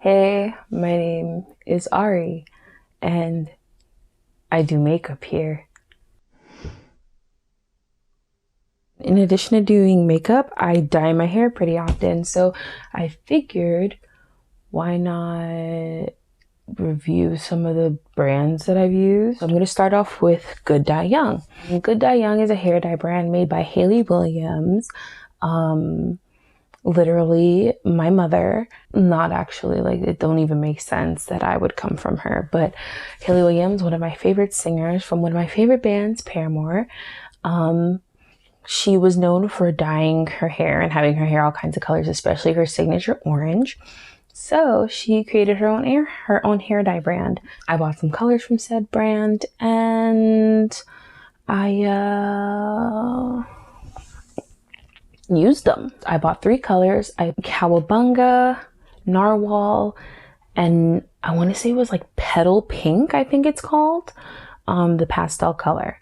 Hey, my name is Ari, and I do makeup here. In addition to doing makeup, I dye my hair pretty often, so I figured why not review some of the brands that I've used. So I'm going to start off with Good Dye Young. Good Dye Young is a hair dye brand made by Hayley Williams. Literally my mother, not actually, like it don't even make sense that I would come from her, but Hayley Williams, one of my favorite singers from one of my favorite bands, Paramore. She was known for dyeing her hair and having her hair all kinds of colors, especially her signature orange. So she created her own hair dye brand. I bought some colors from said brand and I used them. I bought 3 colors. Cowabunga, Narwhal, and I want to say it was like Petal Pink, I think it's called, the pastel color.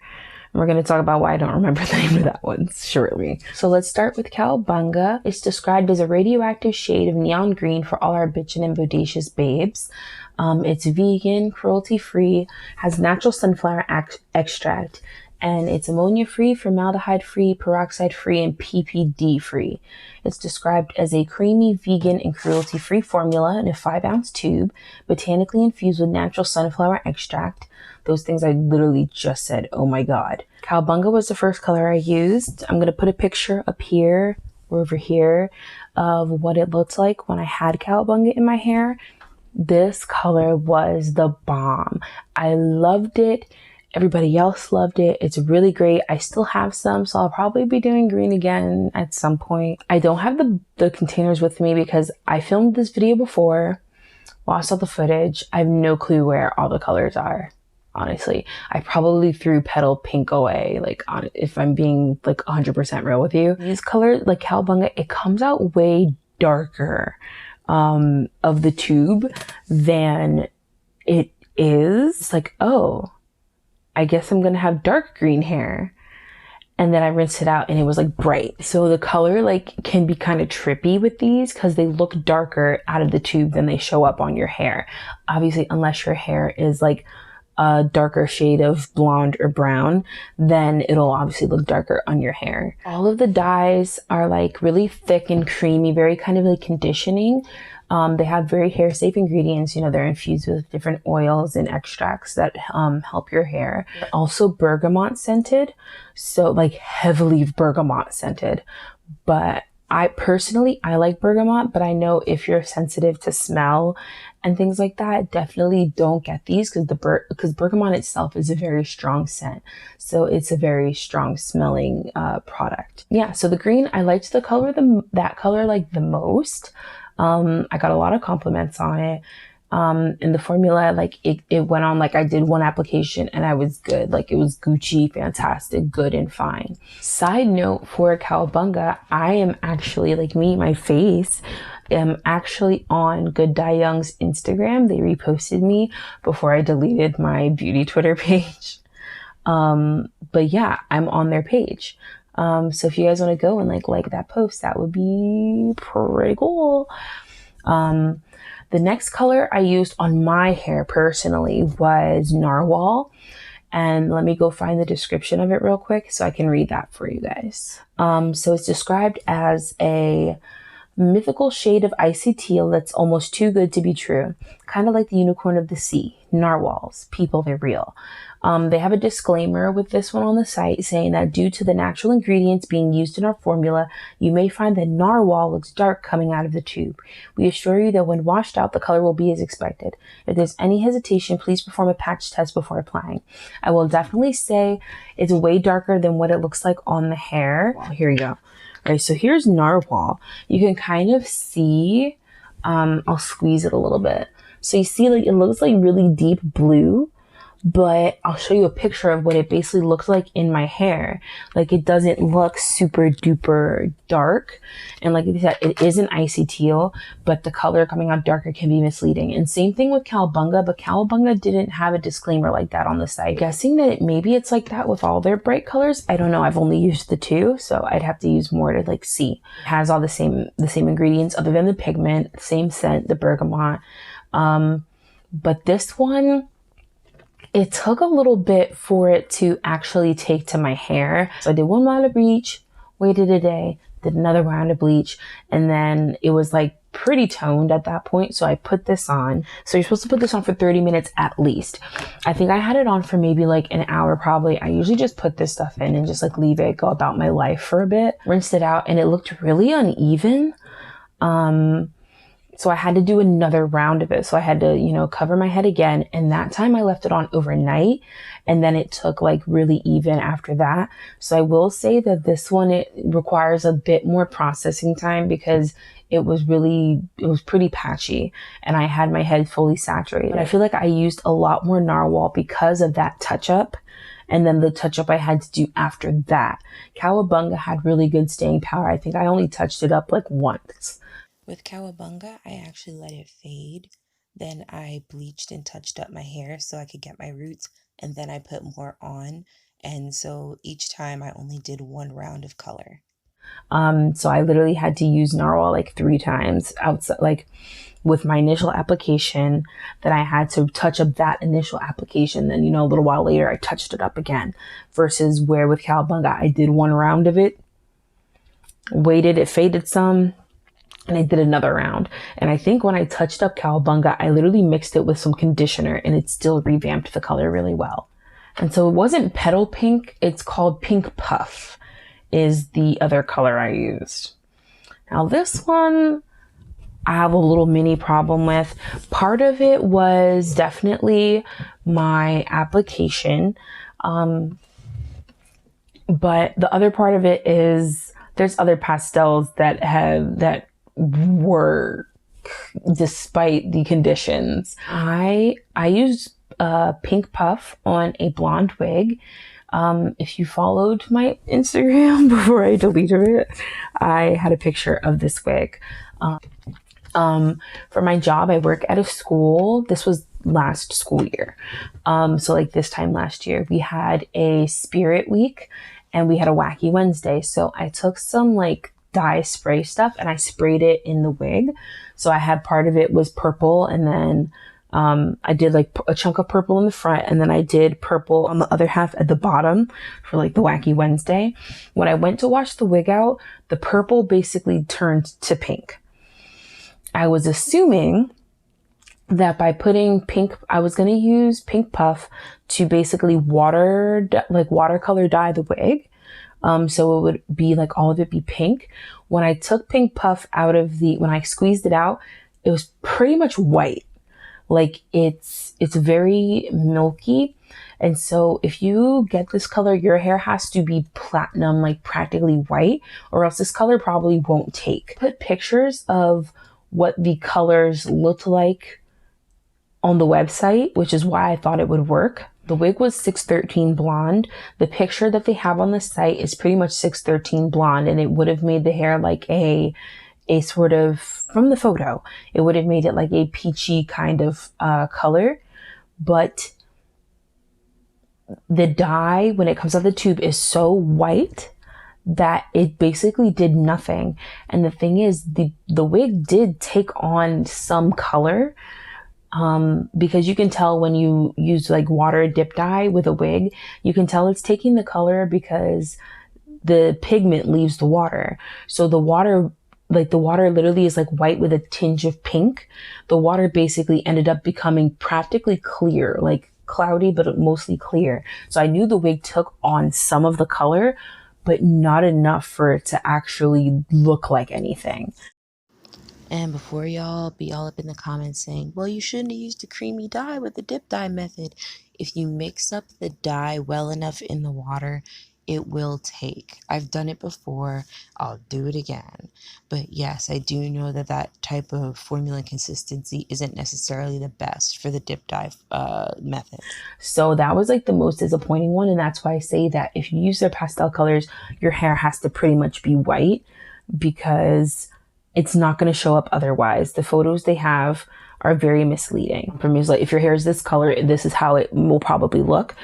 And we're going to talk about why I don't remember the name of that one shortly. So let's start with Cowabunga. It's described as a radioactive shade of neon green for all our bitchin' and bodacious babes. It's vegan, cruelty-free, has natural sunflower extract, and it's ammonia-free, formaldehyde-free, peroxide-free, and PPD-free. It's described as a creamy, vegan, and cruelty-free formula in a 5-ounce tube, botanically infused with natural sunflower extract. Those things I literally just said, oh my god. Cowabunga was the first color I used. I'm going to put a picture up here or over here of what it looked like when I had Cowabunga in my hair. This color was the bomb. I loved it. Everybody else loved it. It's really great. I still have some, so I'll probably be doing green again at some point. I don't have the containers with me because I filmed this video before, lost all the footage. I have no clue where all the colors are, honestly. I probably threw Petal Pink away, like, if I'm being like 100% real with you. These colors, like Cowabunga, it comes out way darker of the tube than it is. It's like, oh, I guess I'm gonna have dark green hair. And then I rinsed it out and it was like bright. So the color like can be kind of trippy with these because they look darker out of the tube than they show up on your hair. Obviously, unless your hair is like a darker shade of blonde or brown, then it'll obviously look darker on your hair. All of the dyes are like really thick and creamy, very kind of like conditioning. They have very hair safe ingredients. You know, they're infused with different oils and extracts that help your hair. They're also bergamot scented, so like heavily bergamot scented. But I like bergamot, but I know if you're sensitive to smell and things like that, definitely don't get these because bergamot itself is a very strong scent. So it's a very strong smelling product. Yeah, so the green, I liked the color, that color like the most. I got a lot of compliments on it. And the formula, like it went on, like I did one application and I was good. Like it was Gucci, fantastic, good and fine. Side note for Cowabunga, I am actually, like my face am actually on Good Dye Young's Instagram. They reposted me before I deleted my beauty Twitter page. But yeah, I'm on their page. So if you guys want to go and like that post, that would be pretty cool. The next color I used on my hair personally was Narwhal. And let me go find the description of it real quick so I can read that for you guys. So it's described as a mythical shade of icy teal that's almost too good to be true. Kind of like the unicorn of the sea. Narwhals. People, they're real. They have a disclaimer with this one on the site saying that due to the natural ingredients being used in our formula, you may find that Narwhal looks dark coming out of the tube. We assure you that when washed out, the color will be as expected. If there's any hesitation, please perform a patch test before applying. I will definitely say it's way darker than what it looks like on the hair. Well, here you go. All right, so here's Narwhal. You can kind of see, I'll squeeze it a little bit. So you see, like, it looks like really deep blue, but I'll show you a picture of what it basically looks like in my hair. Like, it doesn't look super duper dark. And like I said, it is an icy teal, but the color coming out darker can be misleading. And same thing with Cowabunga, but Cowabunga didn't have a disclaimer like that on the site. Guessing that maybe it's like that with all their bright colors. I don't know. I've only used the two, so I'd have to use more to like see. It has all the same ingredients other than the pigment, same scent, the bergamot. But this one, it took a little bit for it to actually take to my hair. So I did one round of bleach, waited a day, did another round of bleach, and then it was like pretty toned at that point. So I put this on. So you're supposed to put this on for 30 minutes at least. I think I had it on for maybe like an hour probably. I usually just put this stuff in and just like leave it, go about my life for a bit. Rinsed it out and it looked really uneven. So I had to do another round of it. So I had to, you know, cover my head again. And that time I left it on overnight. And then it took like really even after that. So I will say that this one, it requires a bit more processing time because it was pretty patchy and I had my head fully saturated. But I feel like I used a lot more Narwhal because of that touch up. And then the touch up I had to do after that. Cowabunga had really good staying power. I think I only touched it up like once. With Cowabunga, I actually let it fade. Then I bleached and touched up my hair so I could get my roots. And then I put more on. And so each time I only did one round of color. So I literally had to use Narwhal like 3 times outside, like with my initial application. Then I had to touch up that initial application. Then, you know, a little while later, I touched it up again versus where with Cowabunga, I did one round of it, waited, it faded some, and I did another round. And I think when I touched up Cowabunga, I literally mixed it with some conditioner and it still revamped the color really well. And so it wasn't Petal Pink, it's called Pink Puff is the other color I used. Now this one, I have a little mini problem with. Part of it was definitely my application. But the other part of it is there's other pastels that work despite the conditions. I used Pink Puff on a blonde wig. If you followed my Instagram before I deleted it, I had a picture of this wig. For my job, I work at a school. This was last school year. So like this time last year, we had a spirit week and we had a wacky Wednesday. So I took some like dye spray stuff and I sprayed it in the wig. So I had part of it was purple and then I did like a chunk of purple in the front and then I did purple on the other half at the bottom for like the wacky Wednesday. When I went to wash the wig out, the purple basically turned to pink. I was assuming that by putting pink, I was going to use Pink Puff to basically watercolor dye the wig. So it would be like all of it be pink. When I took Pink Puff when I squeezed it out, it was pretty much white. Like it's very milky. And so if you get this color, your hair has to be platinum, like practically white, or else this color probably won't take. Put pictures of what the colors looked like on the website, which is why I thought it would work. The wig was 613 blonde. The picture that they have on the site is pretty much 613 blonde, and it would have made the hair like a sort of, from the photo, it would have made it like a peachy kind of color. But the dye, when it comes out of the tube, is so white that it basically did nothing. And the thing is, the wig did take on some color, because you can tell when you use like water dip dye with a wig, you can tell it's taking the color because the pigment leaves the water. So the water literally is like white with a tinge of pink. The water basically ended up becoming practically clear, like cloudy, but mostly clear. So I knew the wig took on some of the color, but not enough for it to actually look like anything. And before y'all be all up in the comments saying, well, you shouldn't have used the creamy dye with the dip dye method. If you mix up the dye well enough in the water, it will take. I've done it before. I'll do it again. But yes, I do know that that type of formula consistency isn't necessarily the best for the dip dye method. So that was like the most disappointing one. And that's why I say that if you use their pastel colors, your hair has to pretty much be white because it's not going to show up otherwise. The photos they have are very misleading. For me, it's like, if your hair is this color, this is how it will probably look.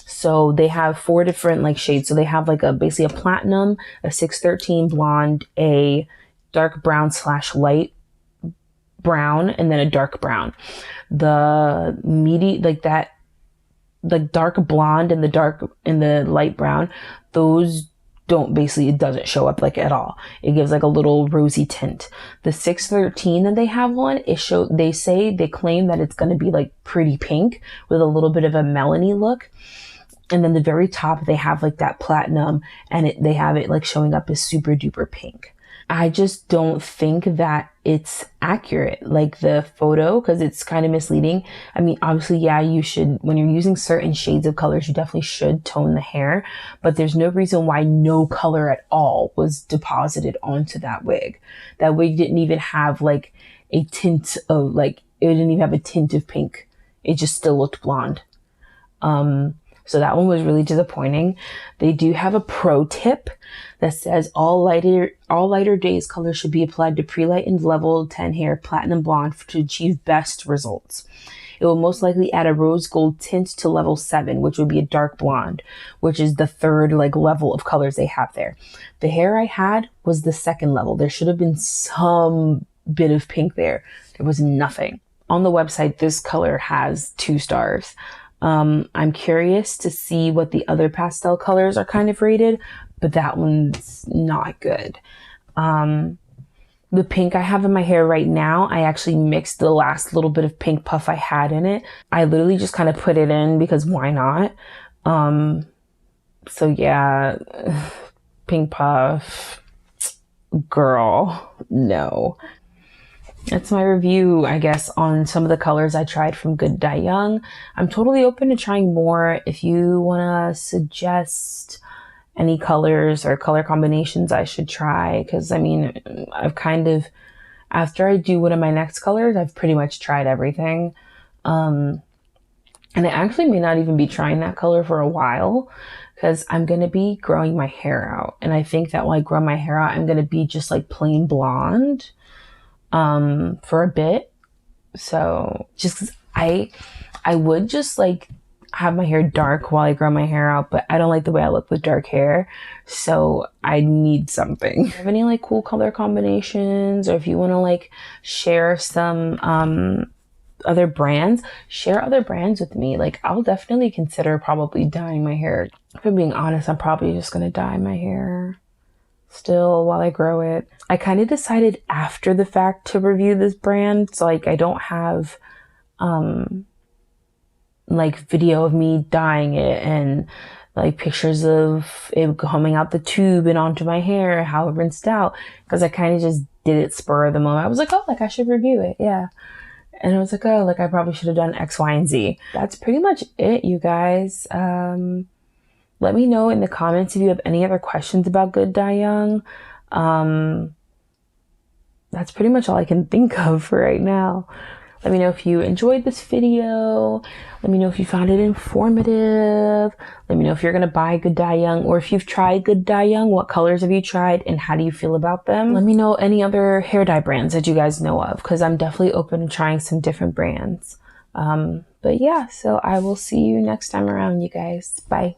So they have 4 different like shades. So they have like basically a platinum, a 613 blonde, a dark brown / light brown, and then a dark brown. The meaty, like that, like dark blonde and the light brown, those don't basically, it doesn't show up like at all. It gives like a little rosy tint. The 613 that they have on, they claim that it's going to be like pretty pink with a little bit of a melony look. And then the very top, they have like that platinum, and they have it like showing up as super duper pink. I just don't think that it's accurate, like the photo, because it's kind of misleading. I mean, obviously, yeah, you should, when you're using certain shades of colors, you definitely should tone the hair, but there's no reason why no color at all was deposited onto that wig. That wig didn't even have like a tint of like, it didn't even have a tint of pink. It just still looked blonde. So that one was really disappointing. They do have a pro tip that says all lighter days colors should be applied to pre-lightened level 10 hair platinum blonde to achieve best results. It will most likely add a rose gold tint to level 7, which would be a dark blonde, which is the 3rd like level of colors they have there. The hair I had was the 2nd level. There should have been some bit of pink there. There was nothing. On the website, this color has 2 stars. I'm curious to see what the other pastel colors are kind of rated, but that one's not good. The pink I have in my hair right now, I actually mixed the last little bit of pink puff I had in it. I literally just kind of put it in because why not? So yeah, pink puff, girl, no. That's my review, I guess, on some of the colors I tried from Good Dye Young. I'm totally open to trying more. If you want to suggest any colors or color combinations I should try, because I mean, I've kind of, after I do one of my next colors, I've pretty much tried everything. And I actually may not even be trying that color for a while because I'm going to be growing my hair out. And I think that when I grow my hair out, I'm going to be just like plain blonde for a bit. So just 'cause I would just like have my hair dark while I grow my hair out, but I don't like the way I look with dark hair. So I need something. If you have any like cool color combinations, or if you want to like share some, other brands, share other brands with me. Like I'll definitely consider probably dyeing my hair. If I'm being honest, I'm probably just going to dye my hair still while I grow it. I kind of decided after the fact to review this brand. So like I don't have like video of me dyeing it and like pictures of it coming out the tube and onto my hair, how it rinsed out, because I kind of just did it spur of the moment. I was like, oh, like I should review it. Yeah. And I was like, oh, like I probably should have done X, Y, and Z. That's pretty much it, you guys. Let me know in the comments if you have any other questions about Good Dye Young. That's pretty much all I can think of for right now. Let me know if you enjoyed this video. Let me know if you found it informative. Let me know if you're going to buy Good Dye Young, or if you've tried Good Dye Young, what colors have you tried and how do you feel about them? Let me know any other hair dye brands that you guys know of, because I'm definitely open to trying some different brands. But yeah, so I will see you next time around, you guys. Bye.